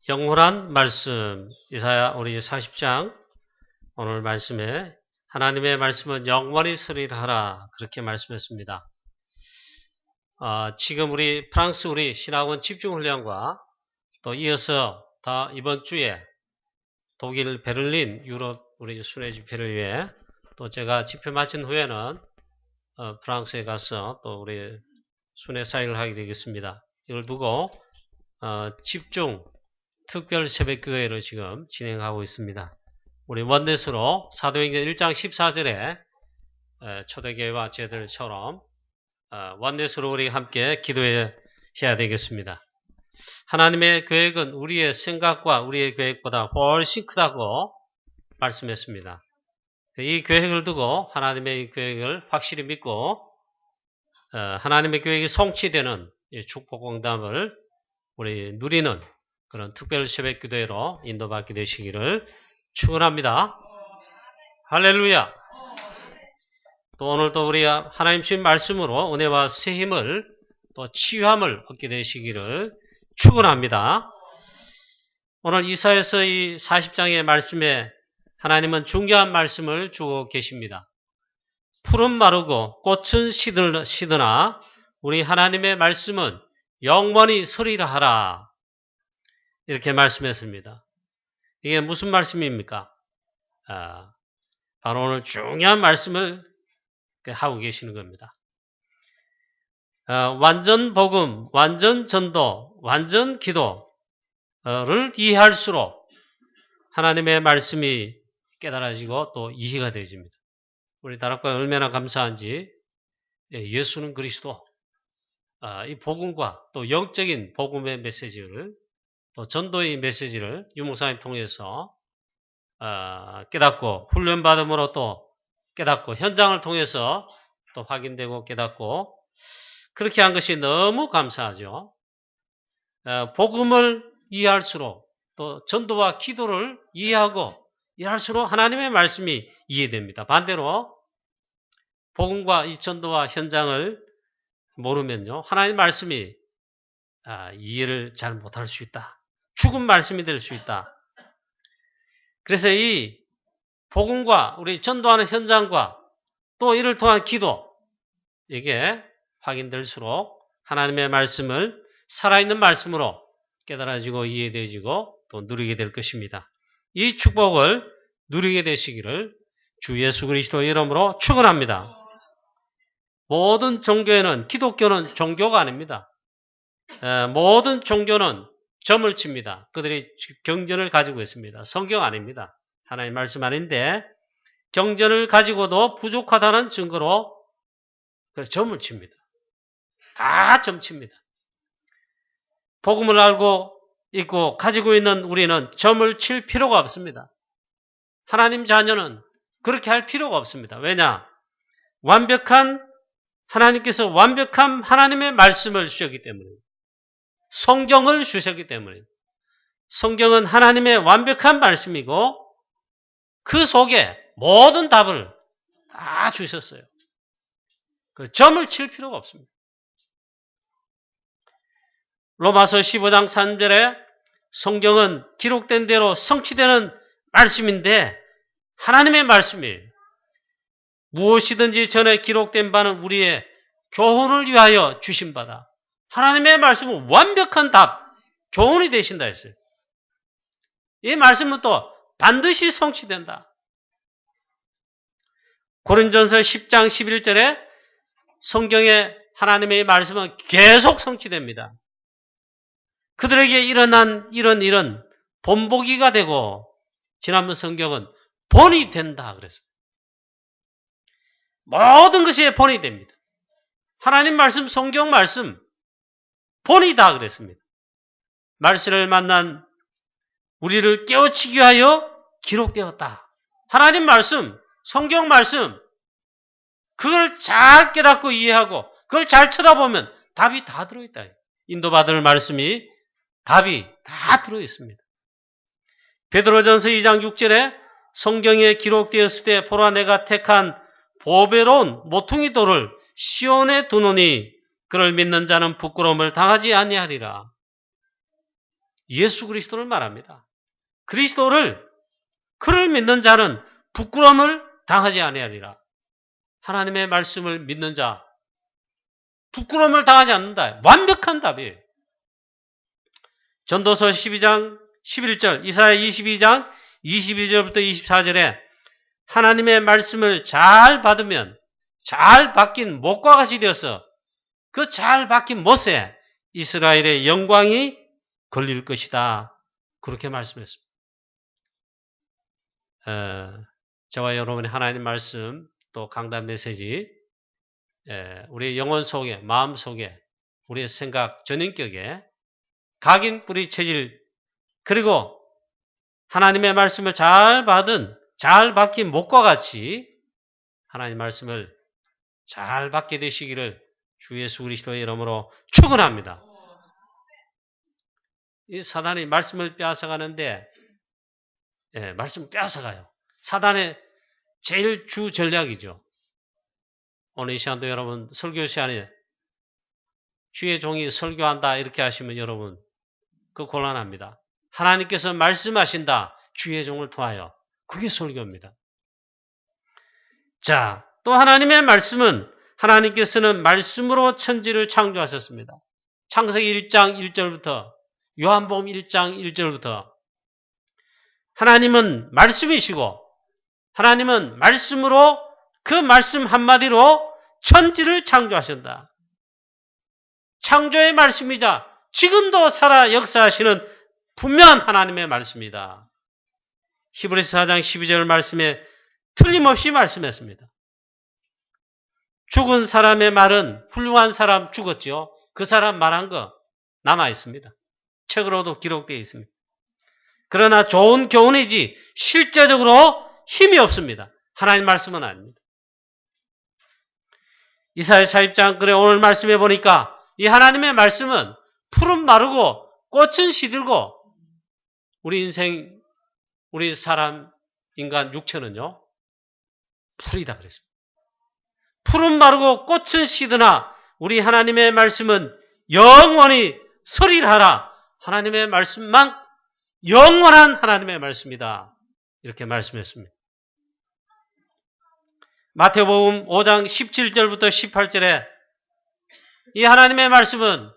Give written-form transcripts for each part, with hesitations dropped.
영원한 말씀 이사야 우리 40장 오늘 말씀에 하나님의 말씀은 영원히 서리라 하라 그렇게 말씀했습니다. 지금 우리 프랑스 우리 신학원 집중훈련과 또 이어서 다 이번 주에 독일 베를린 유럽 우리 순회 집회를 위해 또 제가 집회 마친 후에는 프랑스에 가서 또 우리 순회 사역을 하게 되겠습니다. 이걸 두고 집중 특별 새벽교회를 지금 진행하고 있습니다. 우리 원넷으로 사도행전 1장 14절에 초대교회와 제들처럼 원넷으로 우리 함께 기도해야 되겠습니다. 하나님의 계획은 우리의 생각과 우리의 계획보다 훨씬 크다고 말씀했습니다. 이 계획을 두고 하나님의 이 계획을 확실히 믿고 하나님의 계획이 성취되는 축복 공담을 우리 누리는 그런 특별 새벽 기도회로 인도받게 되시기를 축원합니다. 할렐루야. 또 오늘도 우리 하나님 주신 말씀으로 은혜와 새 힘을 또 치유함을 얻게 되시기를 축원합니다. 오늘 이사야서 이 40장의 말씀에 하나님은 중요한 말씀을 주고 계십니다. 풀은 마르고 꽃은 시드나 우리 하나님의 말씀은 영원히 서리라 하라. 이렇게 말씀했습니다. 이게 무슨 말씀입니까? 바로 오늘 중요한 말씀을 하고 계시는 겁니다. 완전 복음, 완전 전도, 완전 기도를 이해할수록 하나님의 말씀이 깨달아지고 또 이해가 되어집니다. 우리 다락방에 얼마나 감사한지 예수는 그리스도 이 복음과 또 영적인 복음의 메시지를 또 전도의 메시지를 유목사님 통해서 깨닫고 훈련받음으로 또 깨닫고 현장을 통해서 또 확인되고 깨닫고 그렇게 한 것이 너무 감사하죠. 복음을 이해할수록 또 전도와 기도를 이해할수록 하나님의 말씀이 이해됩니다. 반대로 복음과 이 전도와 현장을 모르면요 하나님의 말씀이 이해를 잘 못할 수 있다. 죽은 말씀이 될 수 있다. 그래서 이 복음과 우리 전도하는 현장과 또 이를 통한 기도 이게 확인될수록 하나님의 말씀을 살아있는 말씀으로 깨달아지고 이해되어지고 또 누리게 될 것입니다. 이 축복을 누리게 되시기를 주 예수 그리스도의 이름으로 축원합니다. 모든 종교에는 기독교는 종교가 아닙니다. 모든 종교는 점을 칩니다. 그들이 경전을 가지고 있습니다. 성경 아닙니다. 하나님 말씀 아닌데 경전을 가지고도 부족하다는 증거로 점을 칩니다. 다 점칩니다. 복음을 알고 있고 가지고 있는 우리는 점을 칠 필요가 없습니다. 하나님 자녀는 그렇게 할 필요가 없습니다. 왜냐? 하나님께서 완벽한 하나님의 말씀을 주셨기 때문에 성경을 주셨기 때문에 성경은 하나님의 완벽한 말씀이고 그 속에 모든 답을 다 주셨어요. 그 점을 칠 필요가 없습니다. 로마서 15장 3절에 성경은 기록된 대로 성취되는 말씀인데 하나님의 말씀이에요. 무엇이든지 전에 기록된 바는 우리의 교훈을 위하여 주신 바다. 하나님의 말씀은 완벽한 답, 교훈이 되신다 했어요. 이 말씀은 또 반드시 성취된다. 고린전서 10장 11절에 성경의 하나님의 말씀은 계속 성취됩니다. 그들에게 일어난 이런 일은 본보기가 되고 지난번 성경은 본이 된다 그랬어요. 모든 것이 본이 됩니다. 하나님 말씀, 성경 말씀 본이다 그랬습니다. 말씀을 만난 우리를 깨우치기 위하여 기록되었다. 하나님 말씀, 성경 말씀 그걸 잘 깨닫고 이해하고 그걸 잘 쳐다보면 답이 다 들어있다. 인도받을 말씀이 답이 다 들어있습니다. 베드로전서 2장 6절에 성경에 기록되었을 때 보라 내가 택한 보배로운 모퉁이 돌을 시온에 두노니 그를 믿는 자는 부끄러움을 당하지 아니하리라. 예수 그리스도를 말합니다. 그를 믿는 자는 부끄러움을 당하지 아니하리라. 하나님의 말씀을 믿는 자, 부끄러움을 당하지 않는다. 완벽한 답이에요. 전도서 12장 11절, 이사야 22장 22절부터 24절에 하나님의 말씀을 잘 받으면 잘 박힌 못과 같이 되어서 그 잘 박힌 못에 이스라엘의 영광이 걸릴 것이다. 그렇게 말씀했습니다. 저와 여러분의 하나님 말씀 또 강단 메시지 우리의 영혼 속에, 마음 속에, 우리의 생각, 전인격에 각인 뿌리 체질, 그리고 하나님의 말씀을 잘 박힌 목과 같이 하나님 말씀을 잘 받게 되시기를 주 예수 그리스도의 이름으로 축원합니다. 이 사단이 말씀을 빼앗아가는데, 말씀을 빼앗아가요. 사단의 제일 주 전략이죠. 오늘 이 시간도 여러분 설교 시간에 주의 종이 설교한다 이렇게 하시면 여러분 그 곤란합니다. 하나님께서 말씀하신다. 주의 종을 통하여. 그게 설교입니다. 자, 또 하나님의 말씀은 하나님께서는 말씀으로 천지를 창조하셨습니다. 창세기 1장 1절부터 요한복음 1장 1절부터 하나님은 말씀이시고 하나님은 말씀으로 그 말씀 한마디로 천지를 창조하신다. 창조의 말씀이자 지금도 살아 역사하시는 분명한 하나님의 말씀이다. 히브리서 4장 12절 말씀에 틀림없이 말씀했습니다. 죽은 사람의 말은 훌륭한 사람 죽었죠. 그 사람 말한 거 남아 있습니다. 책으로도 기록되어 있습니다. 그러나 좋은 교훈이지 실제적으로 힘이 없습니다. 하나님 말씀은 아닙니다. 이사야 40장 그래 오늘 말씀해 보니까 이 하나님의 말씀은 풀은 마르고 꽃은 시들고 우리 인생, 우리 사람, 인간 육체는요 풀이다 그랬습니다. 풀은 마르고 꽃은 시드나 우리 하나님의 말씀은 영원히 설일하라. 하나님의 말씀만 영원한 하나님의 말씀이다. 이렇게 말씀했습니다. 마태복음 5장 17절부터 18절에 이 하나님의 말씀은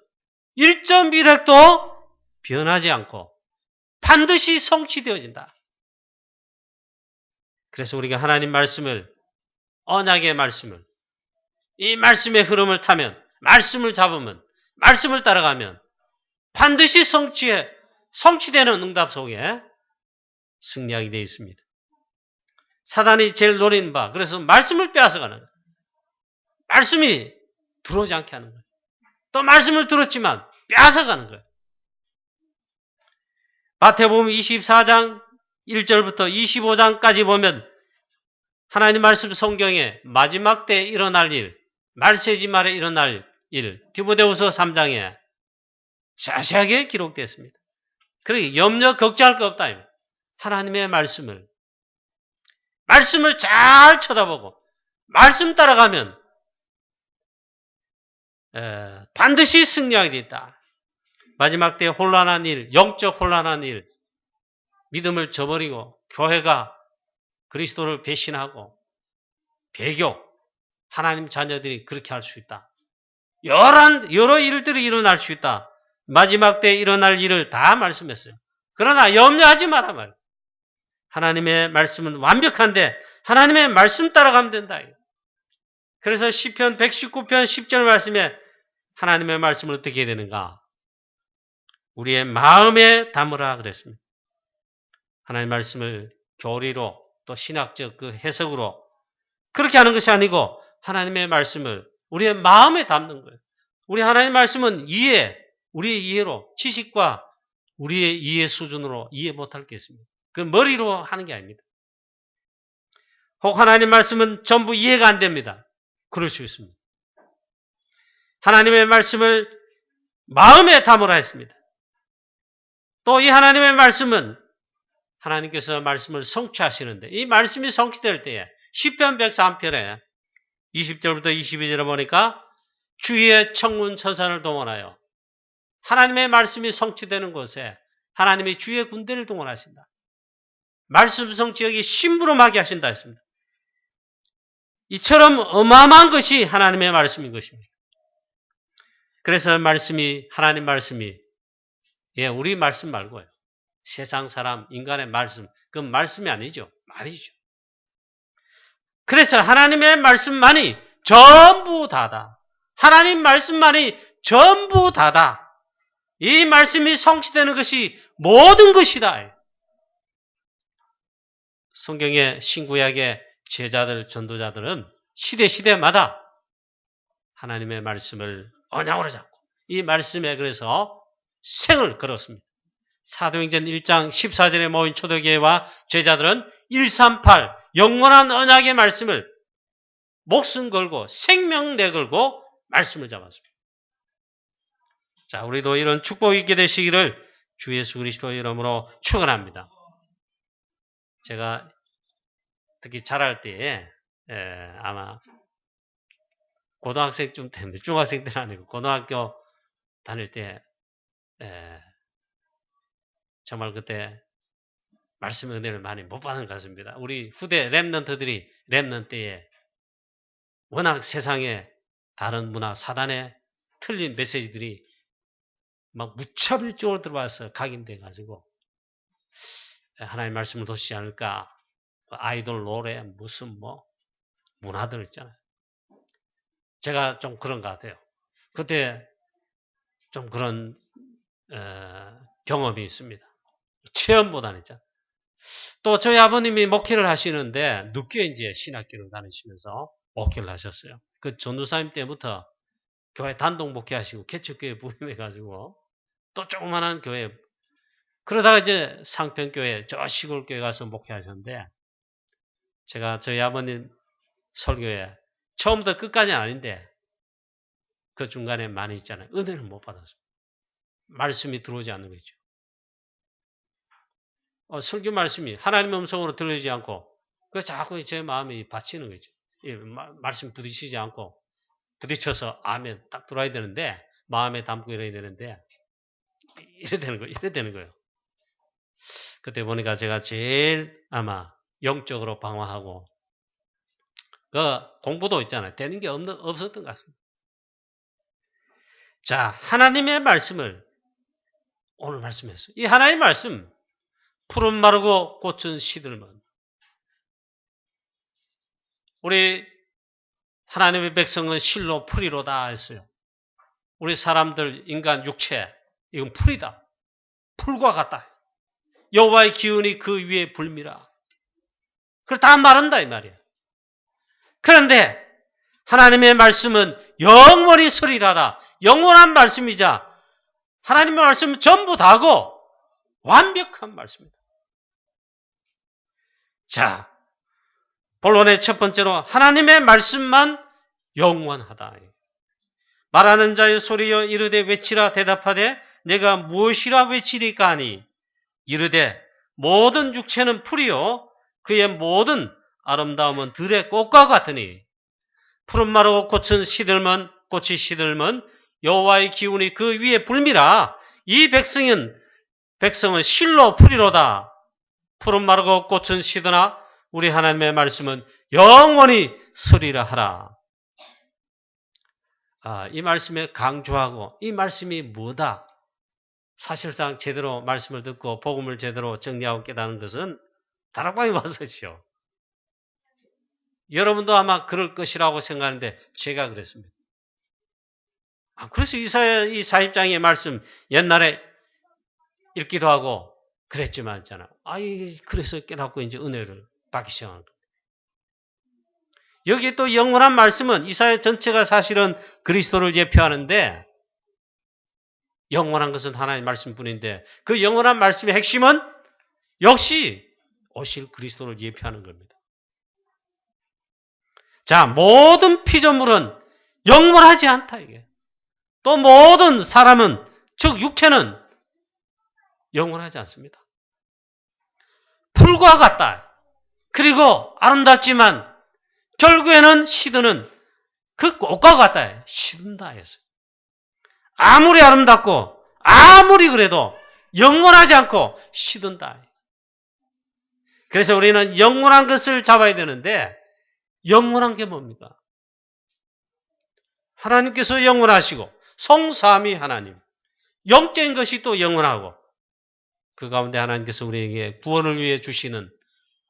1.1획도 변하지 않고 반드시 성취되어진다. 그래서 우리가 하나님 말씀을, 언약의 말씀을, 이 말씀의 흐름을 타면, 말씀을 잡으면, 말씀을 따라가면 반드시 성취되는 응답 속에 승리하게 되어 있습니다. 사단이 제일 노리는 바, 그래서 말씀을 빼앗아가는 거예요. 말씀이 들어오지 않게 하는 거예요. 또 말씀을 들었지만 빼앗아가는 거예요. 마태복음 24장 1절부터 25장까지 보면 하나님 말씀 성경에 마지막 때 일어날 일, 말세지 말에 일어날 일, 디모데후서 3장에 자세하게 기록되었습니다. 그러니 염려 걱정할 거 없다. 하나님의 말씀을 잘 쳐다보고 말씀 따라가면 반드시 승리하게 돼 있다. 마지막 때 혼란한 일, 영적 혼란한 일, 믿음을 저버리고 교회가 그리스도를 배신하고 배교, 하나님 자녀들이 그렇게 할 수 있다. 여러 일들이 일어날 수 있다. 마지막 때 일어날 일을 다 말씀했어요. 그러나 염려하지 마라 말이에요. 하나님의 말씀은 완벽한데 하나님의 말씀 따라가면 된다. 그래서 시편 119편 10절 말씀에 하나님의 말씀을 어떻게 해야 되는가? 우리의 마음에 담으라 그랬습니다. 하나님의 말씀을 교리로 또 신학적 그 해석으로 그렇게 하는 것이 아니고 하나님의 말씀을 우리의 마음에 담는 거예요. 우리 하나님의 말씀은 우리의 이해로, 지식과 우리의 이해 수준으로 이해 못할 게 있습니다. 그 머리로 하는 게 아닙니다. 혹 하나님의 말씀은 전부 이해가 안 됩니다. 그럴 수 있습니다. 하나님의 말씀을 마음에 담으라 했습니다. 또 이 하나님의 말씀은 하나님께서 말씀을 성취하시는데 이 말씀이 성취될 때에 시편 103편에 20절부터 22절에 보니까 주의 청문 천사를 동원하여 하나님의 말씀이 성취되는 곳에 하나님이 주의 군대를 동원하신다. 말씀 성취하기 심부름하게 하신다 했습니다. 이처럼 어마어마한 것이 하나님의 말씀인 것입니다. 그래서 하나님 말씀이, 우리 말씀 말고요. 세상 사람, 인간의 말씀, 그건 말씀이 아니죠. 말이죠. 그래서 하나님의 말씀만이 전부 다다. 하나님 말씀만이 전부 다다. 이 말씀이 성취되는 것이 모든 것이다. 성경의 신구약의 제자들, 전도자들은 시대마다 하나님의 말씀을 언약으로 잡고 이 말씀에 그래서 생을 걸었습니다. 사도행전 1장 14절에 모인 초대교회와 제자들은 138 영원한 언약의 말씀을 목숨 걸고 생명 내걸고 말씀을 잡았습니다. 자, 우리도 이런 축복이 있게 되시기를 주 예수 그리스도의 이름으로 축원합니다. 제가 특히 자랄 때에 아마 고등학생쯤 때문에 중학생 때는 아니고 고등학교 다닐 때 정말 그때 말씀의 은혜를 많이 못 받은 것 같습니다. 우리 후대 랩런트들이 랩런 때에 워낙 세상에 다른 문화, 사단의 틀린 메시지들이 막 무차별적으로 들어와서 각인돼가지고 하나님의 말씀을 도시지 않을까. 아이돌 노래, 무슨 문화들 있잖아요. 제가 좀 그런 것 같아요. 그때 좀 그런 경험이 있습니다. 체험보다는 있잖아요. 또 저희 아버님이 목회를 하시는데 늦게 이제 신학교를 다니시면서 목회를 하셨어요. 그 전도사님 때부터 교회 단독 목회하시고 개척교회 부임해가지고 또 조그만한 교회 그러다가 이제 상평교회 저 시골교회 가서 목회하셨는데 제가 저희 아버님 설교에 처음부터 끝까지는 아닌데 그 중간에 많이 있잖아요. 은혜를 못 받았어요. 말씀이 들어오지 않는 거죠. 설교 말씀이 하나님의 음성으로 들리지 않고 그 자꾸 제 마음이 받치는 거죠. 말씀 부딪히지 않고 부딪혀서 아멘 딱 들어야 되는데 마음에 담고 이래야 되는데 이래 되는 거예요. 그때 보니까 제가 제일 아마 영적으로 방황하고 그 공부도 있잖아요. 되는 게 없었던 것 같습니다. 자, 하나님의 말씀을 오늘 말씀했어요. 이 하나님의 말씀 푸른 마르고 꽃은 시들면 우리 하나님의 백성은 실로 풀이로다 했어요. 우리 사람들 인간 육체 이건 풀이다. 풀과 같다. 여호와의 기운이 그 위에 불미라. 그걸 다 말한다 이 말이야. 그런데 하나님의 말씀은 영원히 서리라라. 영원한 말씀이자 하나님의 말씀은 전부 다고 완벽한 말씀입니다. 자, 본론의 첫 번째로 하나님의 말씀만 영원하다. 말하는 자의 소리여 이르되 외치라 대답하되 내가 무엇이라 외치리까 하니 이르되 모든 육체는 풀이요 그의 모든 아름다움은 들의 꽃과 같으니 푸른 마르고 꽃이 시들면 여호와의 기운이 그 위에 불미라. 이 백성은 실로 풀이로다. 푸른 마르고 꽃은 시드나 우리 하나님의 말씀은 영원히 서리라 하라. 이 말씀에 강조하고 이 말씀이 뭐다? 사실상 제대로 말씀을 듣고 복음을 제대로 정리하고 깨닫는 것은 다락방에 와서죠. 여러분도 아마 그럴 것이라고 생각하는데 제가 그랬습니다. 그래서 이사야 이 40장의 말씀 옛날에 읽기도 하고 그랬지만 있잖아요. 그래서 깨닫고 이제 은혜를 받기 시작하는 거예요. 여기 또 영원한 말씀은 이사야 전체가 사실은 그리스도를 예표하는데 영원한 것은 하나님의 말씀뿐인데 그 영원한 말씀의 핵심은 역시 오실 그리스도를 예표하는 겁니다. 자, 모든 피조물은 영원하지 않다 이게. 또 모든 사람은 즉 육체는 영원하지 않습니다. 풀과 같다. 그리고 아름답지만 결국에는 시드는 그 꽃과 같다. 시든다 했어요. 아무리 아름답고 아무리 그래도 영원하지 않고 시든다. 그래서 우리는 영원한 것을 잡아야 되는데 영원한 게 뭡니까? 하나님께서 영원하시고 성삼위 하나님, 영적인 것이 또 영원하고 그 가운데 하나님께서 우리에게 구원을 위해 주시는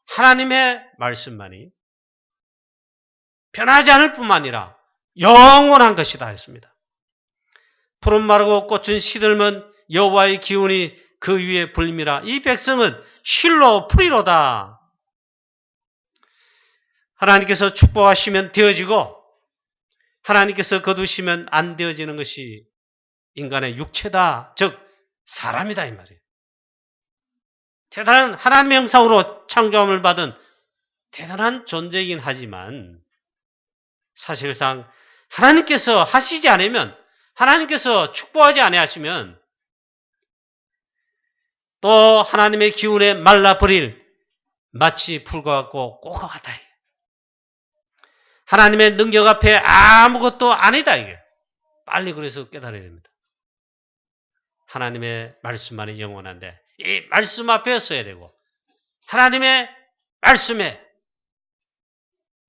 하나님의 말씀만이 변하지 않을 뿐만 아니라 영원한 것이다 했습니다. 푸른 마르고 꽃은 시들면 여호와의 기운이 그 위에 불미라. 이 백성은 실로 풀이로다. 하나님께서 축복하시면 되어지고 하나님께서 거두시면 안 되어지는 것이 인간의 육체다. 즉 사람이다 이 말이에요. 대단한 하나님의 형상으로 창조함을 받은 대단한 존재이긴 하지만 사실상 하나님께서 하시지 않으면 하나님께서 축복하지 아니하시면 또 하나님의 기운에 말라버릴 마치 풀과 같고 꽃과 같다. 하나님의 능력 앞에 아무것도 아니다. 이게 빨리 그래서 깨달아야 됩니다. 하나님의 말씀만이 영원한데 이 말씀 앞에 서야 되고 하나님의 말씀에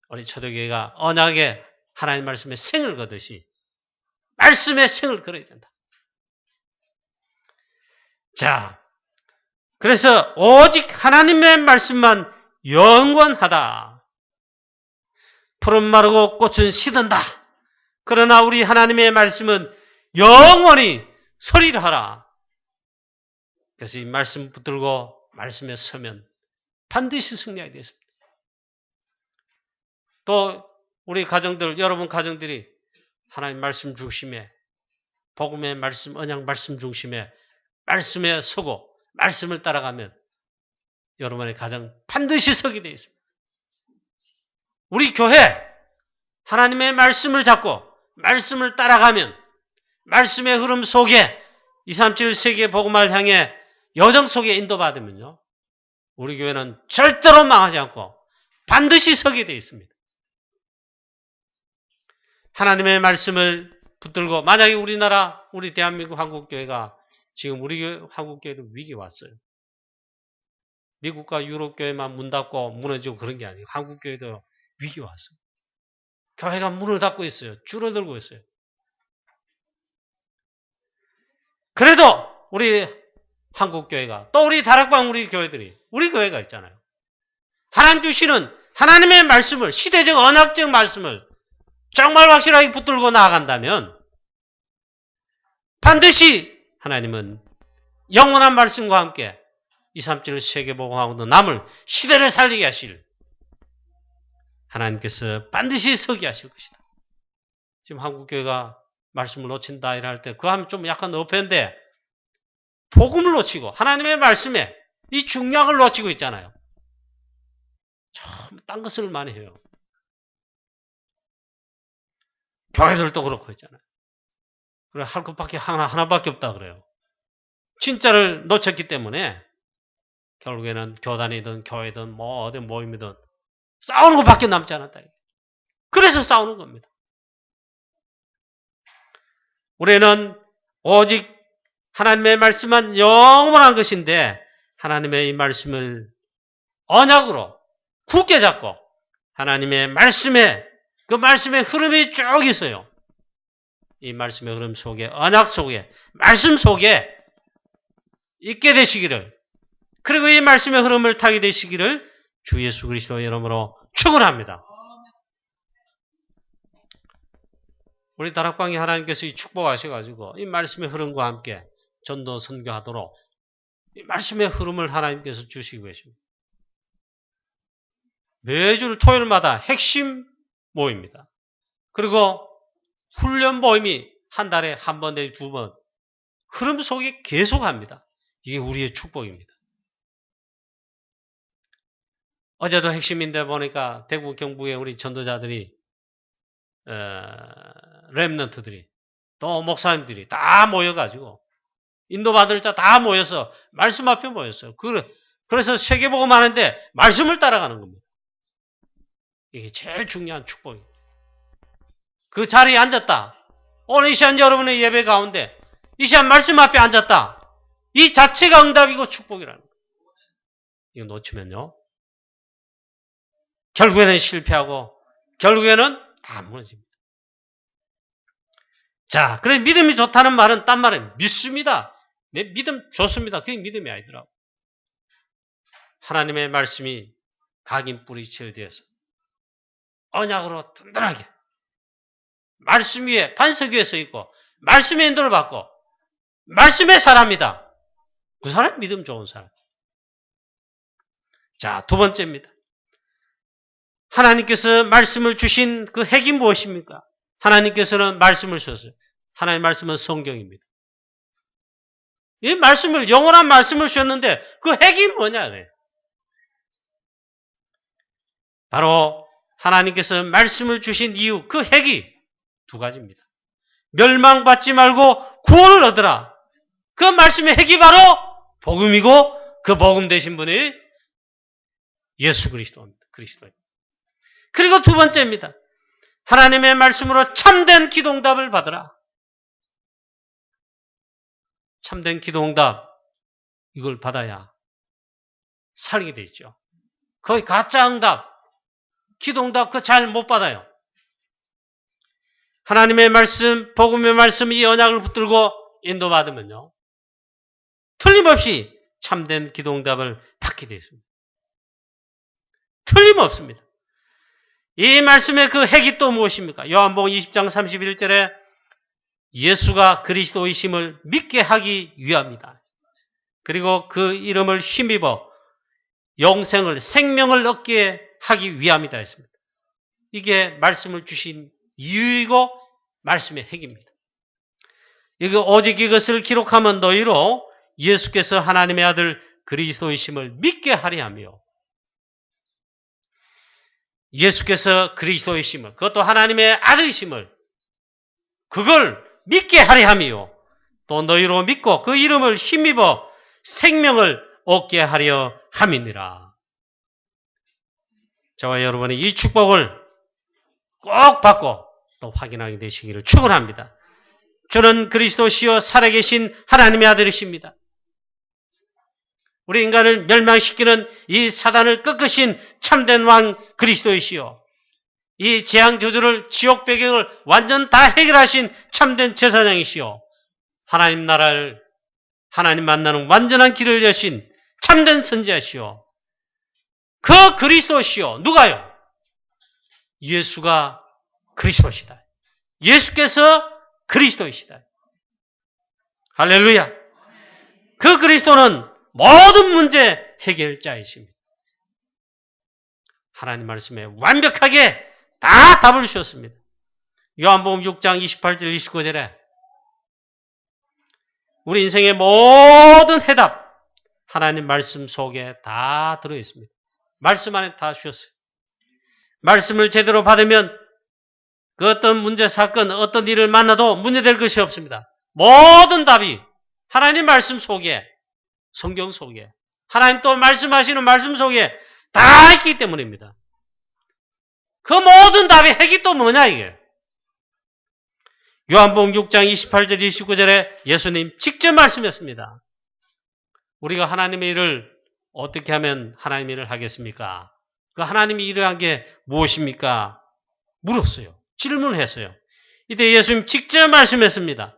우리 초대교회가 언약에 하나님 말씀에 생을 거듯이 말씀에 생을 걸어야 된다. 자, 그래서 오직 하나님의 말씀만 영원하다. 푸른 마르고 꽃은 시든다. 그러나 우리 하나님의 말씀은 영원히 서리라 하라. 그래서 이 말씀 붙들고 말씀에 서면 반드시 승리하게 되겠습니다. 또 우리 가정들, 여러분 가정들이 하나님 말씀 중심에 복음의 말씀, 언약 말씀 중심에 말씀에 서고 말씀을 따라가면 여러분의 가정 반드시 서게 되어 있습니다. 우리 교회 하나님의 말씀을 잡고 말씀을 따라가면 말씀의 흐름 속에 237 세계 복음을 향해 여정 속에 인도받으면요. 우리 교회는 절대로 망하지 않고 반드시 서게 되어 있습니다. 하나님의 말씀을 붙들고 만약에 우리나라, 우리 대한민국 한국교회가 지금 우리 한국교회도 위기에 왔어요. 미국과 유럽교회만 문 닫고 무너지고 그런 게 아니고 한국교회도 위기에 왔어요. 교회가 문을 닫고 있어요. 줄어들고 있어요. 그래도 우리 한국교회가 또 우리 다락방 우리 교회들이 우리 교회가 있잖아요. 하나님 주시는 하나님의 말씀을 시대적 언약적 말씀을 정말 확실하게 붙들고 나아간다면 반드시 하나님은 영원한 말씀과 함께 237 세계복음하고도 남을 시대를 살리게 하실 하나님께서 반드시 서게 하실 것이다. 지금 한국교회가 말씀을 놓친다 이럴 때 그거 하면 좀 약간 어폐인데 복음을 놓치고 하나님의 말씀에 이 중요한 걸 놓치고 있잖아요. 참 딴 것을 많이 해요. 교회들도 그렇고 있잖아요. 그래 할 것밖에 하나밖에 없다 그래요. 진짜를 놓쳤기 때문에 결국에는 교단이든 교회든 뭐 어디 모임이든 싸우는 것밖에 남지 않았다. 그래서 싸우는 겁니다. 우리는 오직 하나님의 말씀만 영원한 것인데 하나님의 이 말씀을 언약으로 굳게 잡고 하나님의 말씀에 그 말씀의 흐름이 쭉 있어요. 이 말씀의 흐름 속에 언약 속에 말씀 속에 있게 되시기를 그리고 이 말씀의 흐름을 타게 되시기를 주 예수 그리스도의 이름으로 축원합니다. 우리 다락방에 하나님께서 이 축복하셔가지고 이 말씀의 흐름과 함께 전도 선교하도록 이 말씀의 흐름을 하나님께서 주시고 계십니다. 매주 토요일마다 핵심 모임입니다. 그리고 훈련 모임이 한 달에 한 번 내지 두 번 흐름 속에 계속합니다. 이게 우리의 축복입니다. 어제도 핵심인데 보니까 대구 경북의 우리 전도자들이 렘넌트들이 또 목사님들이 다 모여가지고 인도받을 자 다 모여서 말씀 앞에 모였어요. 그래서 세계복음 하는데 말씀을 따라가는 겁니다. 이게 제일 중요한 축복입니다. 그 자리에 앉았다. 오늘 이 시간 여러분의 예배 가운데 이 시간 말씀 앞에 앉았다. 이 자체가 응답이고 축복이라는 거예요. 이거 놓치면요. 결국에는 실패하고 결국에는 다 무너집니다. 자, 그래 믿음이 좋다는 말은 딴 말은 믿습니다. 내 믿음 좋습니다. 그게 믿음이 아니더라고. 하나님의 말씀이 각인 뿌리채 되어서 언약으로 든든하게 말씀 위에 반석 위에 서 있고 말씀의 인도를 받고 말씀의 사람이다. 그 사람 믿음 좋은 사람. 자, 두 번째입니다. 하나님께서 말씀을 주신 그 핵이 무엇입니까? 하나님께서는 말씀을 주셨어요. 하나님의 말씀은 성경입니다. 이 말씀을 영원한 말씀을 주셨는데 그 핵이 뭐냐? 바로 하나님께서 말씀을 주신 이유 그 핵이 두 가지입니다. 멸망받지 말고 구원을 얻으라. 그 말씀의 핵이 바로 복음이고 그 복음 되신 분이 예수 그리스도입니다. 그리고 두 번째입니다. 하나님의 말씀으로 참된 기도응답을 받으라. 참된 기도응답 이걸 받아야 살게 되죠. 거의 가짜 응답, 기도응답 그거 잘 못 받아요. 하나님의 말씀, 복음의 말씀 이 언약을 붙들고 인도받으면요. 틀림없이 참된 기도응답을 받게 되어 있습니다. 틀림없습니다. 이 말씀의 그 핵이 또 무엇입니까? 요한복음 20장 31절에 예수가 그리스도이심을 믿게 하기 위함이다. 그리고 그 이름을 힘입어 영생을, 생명을 얻게 하기 위함이다 했습니다. 이게 말씀을 주신 이유이고 말씀의 핵입니다. 오직 이것을 기록하면 너희로 예수께서 하나님의 아들 그리스도이심을 믿게 하려 하며 예수께서 그리스도이심을 그것도 하나님의 아들이심을 그걸 믿게 하려 하며 또 너희로 믿고 그 이름을 힘입어 생명을 얻게 하려 함이니라. 저와 여러분이 이 축복을 꼭 받고 또 확인하게 되시기를 축원합니다. 주는 그리스도시요 살아계신 하나님의 아들이십니다. 우리 인간을 멸망시키는 이 사단을 꺾으신 참된 왕 그리스도이시요 이 재앙저주를 지옥 배경을 완전 다 해결하신 참된 제사장이시요 하나님 나라를 하나님 만나는 완전한 길을 여신 참된 선지자시요 그 그리스도시요 누가요? 예수가 그리스도시다. 예수께서 그리스도이시다. 할렐루야. 그 그리스도는 모든 문제 해결자이십니다. 하나님 말씀에 완벽하게 다 답을 주셨습니다. 요한복음 6장 28절 29절에 우리 인생의 모든 해답 하나님 말씀 속에 다 들어있습니다. 말씀 안에 다 주셨어요. 말씀을 제대로 받으면 그 어떤 문제, 사건, 어떤 일을 만나도 문제될 것이 없습니다. 모든 답이 하나님 말씀 속에 성경 속에 하나님 또 말씀하시는 말씀 속에 다 있기 때문입니다. 그 모든 답의 핵이 또 뭐냐 이게? 요한복음 6장 28절 29절에 예수님 직접 말씀했습니다. 우리가 하나님의 일을 어떻게 하면 하나님의 일을 하겠습니까? 그 하나님이 일을 한 게 무엇입니까? 물었어요. 질문했어요. 이때 예수님 직접 말씀했습니다.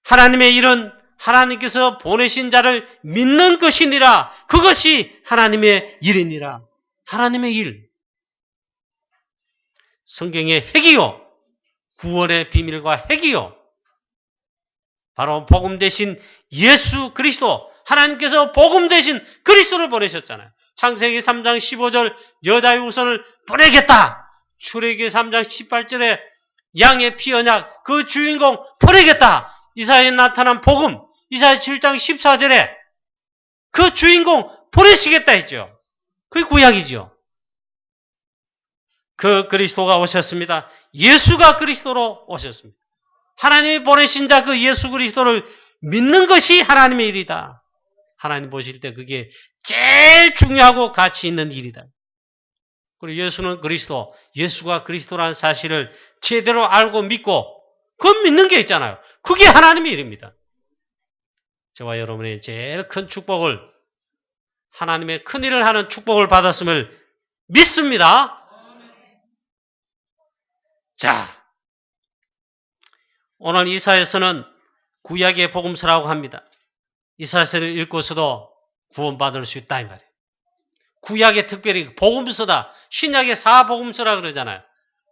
하나님의 일은 하나님께서 보내신 자를 믿는 것이니라. 그것이 하나님의 일이니라. 하나님의 일. 성경의 핵이요. 구원의 비밀과 핵이요. 바로 복음 대신 예수 그리스도. 하나님께서 복음 대신 그리스도를 보내셨잖아요. 창세기 3장 15절 여자의 후손을 보내겠다. 출애굽기 3장 18절에 양의 피 언약 그 주인공 보내겠다. 이사야에 나타난 복음 이사야 7장 14절에 그 주인공 보내시겠다 했죠. 그게 구약이죠. 그 그리스도가 오셨습니다. 예수가 그리스도로 오셨습니다. 하나님이 보내신 자 그 예수 그리스도를 믿는 것이 하나님의 일이다. 하나님 보실 때 그게 제일 중요하고 가치 있는 일이다. 그리고 예수는 그리스도, 예수가 그리스도라는 사실을 제대로 알고 믿고 그건 믿는 게 있잖아요. 그게 하나님의 일입니다. 저와 여러분의 제일 큰 축복을, 하나님의 큰일을 하는 축복을 받았음을 믿습니다. 자, 오늘 이사야서는 구약의 복음서라고 합니다. 이사야서를 읽고서도 구원받을 수 있다 이 말이에요. 구약의 특별히 복음서다. 신약의 사복음서라 그러잖아요.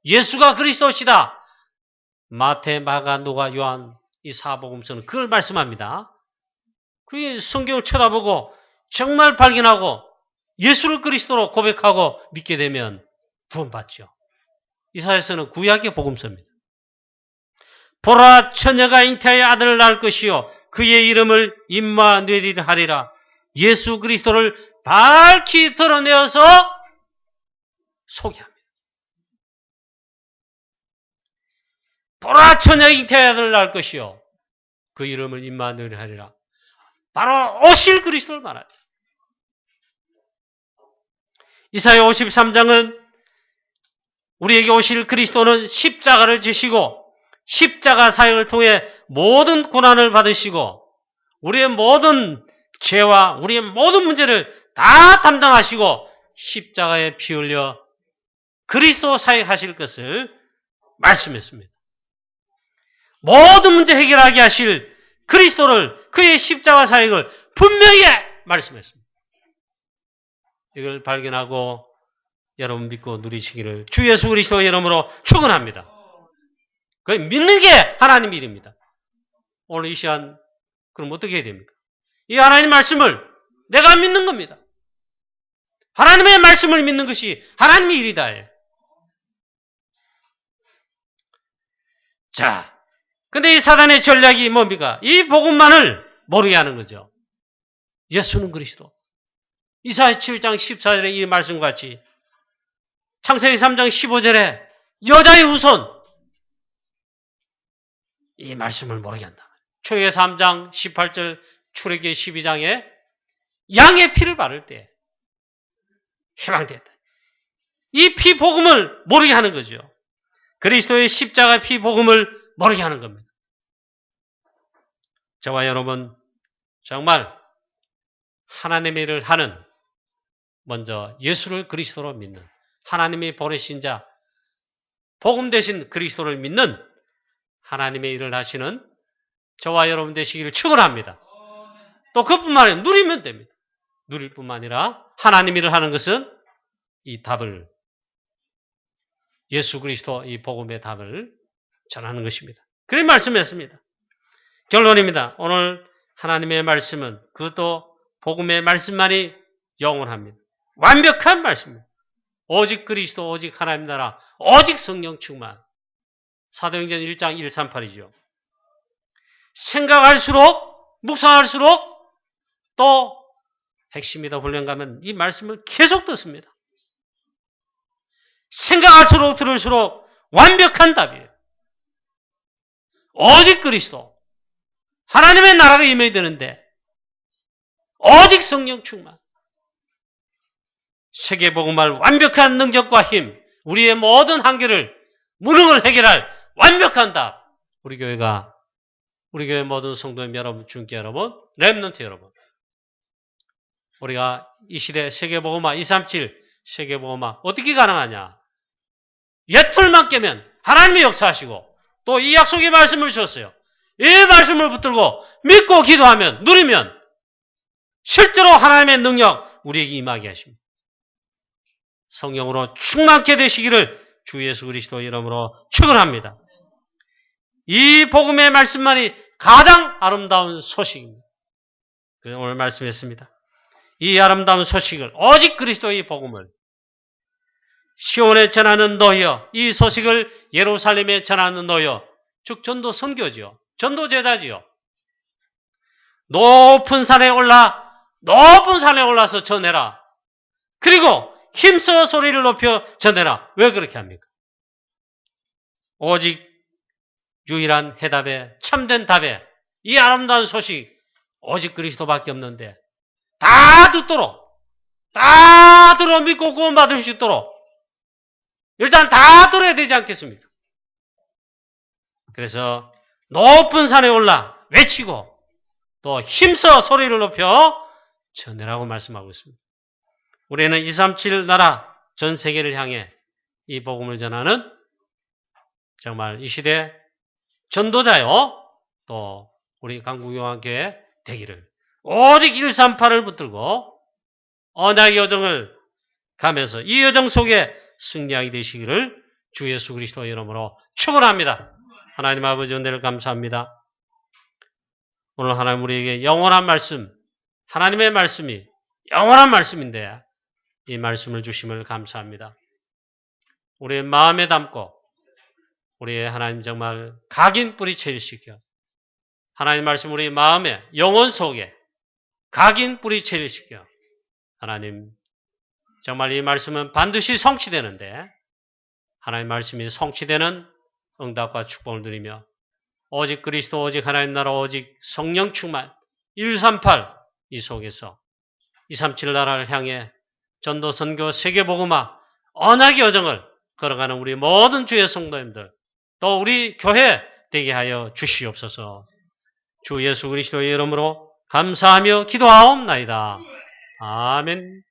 예수가 그리스도시다. 마태, 마가, 누가, 요한 이 사복음서는 그걸 말씀합니다. 그 성경을 쳐다보고 정말 발견하고 예수를 그리스도로 고백하고 믿게 되면 구원받죠. 이사야서는 구약의 복음서입니다. 보라, 처녀가 잉태하여 아들을 낳을 것이요 그의 이름을 임마누엘이라 하리라. 예수 그리스도를 밝히 드러내어서 소개합니다. 보라, 처녀가 잉태하여 아들을 낳을 것이요 그 이름을 임마누엘이라 하리라. 바로 오실 그리스도를 말합니다. 이사야 53장은 우리에게 오실 그리스도는 십자가를 지시고 십자가 사역을 통해 모든 고난을 받으시고 우리의 모든 죄와 우리의 모든 문제를 다 담당하시고 십자가에 피 흘려 그리스도 사역하실 것을 말씀했습니다. 모든 문제 해결하게 하실 그리스도를, 그의 십자가 사역을 분명히 말씀했습니다. 이걸 발견하고 여러분 믿고 누리시기를 주 예수 그리스도의 이름으로 축원합니다. 그 믿는 게 하나님의 일입니다. 오늘 이 시간 그럼 어떻게 해야 됩니까? 이 하나님 말씀을 내가 믿는 겁니다. 하나님의 말씀을 믿는 것이 하나님의 일이다. 자, 근데 이 사단의 전략이 뭡니까? 이 복음만을 모르게 하는 거죠. 예수는 그리스도. 이사야 7장 14절에 이 말씀과 같이 창세기 3장 15절에 여자의 후손 이 말씀을 모르게 한다. 출애굽기 3장 18절, 출애굽기 12장에 양의 피를 바를 때 해방됐다. 이 피 복음을 모르게 하는 거죠. 그리스도의 십자가 피 복음을 모르게 하는 겁니다. 저와 여러분 정말 하나님의 일을 하는 먼저 예수를 그리스도로 믿는 하나님이 보내신 자 복음 대신 그리스도를 믿는 하나님의 일을 하시는 저와 여러분 되시기를 축원합니다. 또 그뿐만 아니라 누리면 됩니다. 누릴 뿐만 아니라 하나님 일을 하는 것은 이 답을 예수 그리스도 이 복음의 답을 전하는 것입니다. 그런 말씀이었습니다. 결론입니다. 오늘 하나님의 말씀은 그것도 복음의 말씀만이 영원합니다. 완벽한 말씀입니다. 오직 그리스도, 오직 하나님 나라, 오직 성령 충만. 사도행전 1장 138이죠. 생각할수록, 묵상할수록 또 핵심이다 훈련 가면 이 말씀을 계속 듣습니다. 생각할수록 들을수록 완벽한 답이에요. 오직 그리스도, 하나님의 나라가 임해야 되는데 오직 성령 충만. 세계복음할 완벽한 능력과 힘, 우리의 모든 한계를, 무능을 해결할 완벽한 답. 우리 교회 모든 성도님 여러분, 중계 여러분, 렘넌트 여러분. 우리가 이 시대 세계복음화 237 세계복음화 어떻게 가능하냐? 예틀만 깨면 하나님의 역사하시고 또 이 약속의 말씀을 주셨어요. 이 말씀을 붙들고 믿고 기도하면 누리면 실제로 하나님의 능력 우리에게 임하게 하십니다. 성령으로 충만케 되시기를 주 예수 그리스도 이름으로 축원합니다. 이 복음의 말씀만이 가장 아름다운 소식입니다. 그래서 오늘 말씀했습니다. 이 아름다운 소식을 오직 그리스도의 복음을 시온에 전하는 너희여, 이 소식을 예루살렘에 전하는 너희여, 즉 전도 선교지요. 전도 제자지요. 높은 산에 올라서 전해라. 그리고 힘써 소리를 높여 전해라. 왜 그렇게 합니까? 오직 유일한 해답에, 참된 답에, 이 아름다운 소식 오직 그리스도밖에 없는데 다 듣도록, 다 들어 믿고 구원받을 수 있도록 일단 다 들어야 되지 않겠습니까? 그래서 높은 산에 올라 외치고 또 힘써 소리를 높여 전해라고 말씀하고 있습니다. 우리는 237 나라 전 세계를 향해 이 복음을 전하는 정말 이 시대 전도자요. 또 우리 강국영화교회 되기를 오직 138을 붙들고 언약의 여정을 가면서 이 여정 속에 승리하게 되시기를 주 예수 그리스도 이름으로 축원합니다. 하나님 아버지 은혜를 감사합니다. 오늘 하나님 우리에게 영원한 말씀, 하나님의 말씀이 영원한 말씀인데 이 말씀을 주심을 감사합니다. 우리의 마음에 담고 우리의 하나님 정말 각인 뿌리채를 시켜 하나님 말씀 우리 마음에 영혼 속에 각인 뿌리채를 시켜 하나님 정말 이 말씀은 반드시 성취되는데 하나님 말씀이 성취되는 응답과 축복을 누리며 오직 그리스도 오직 하나님 나라 오직 성령 충만 138 이 속에서 237 나라를 향해 전도 선교 세계복음화 언약의 여정을 걸어가는 우리 모든 주의 성도님들 또 우리 교회 되게 하여 주시옵소서. 주 예수 그리스도의 이름으로 감사하며 기도하옵나이다. 아멘.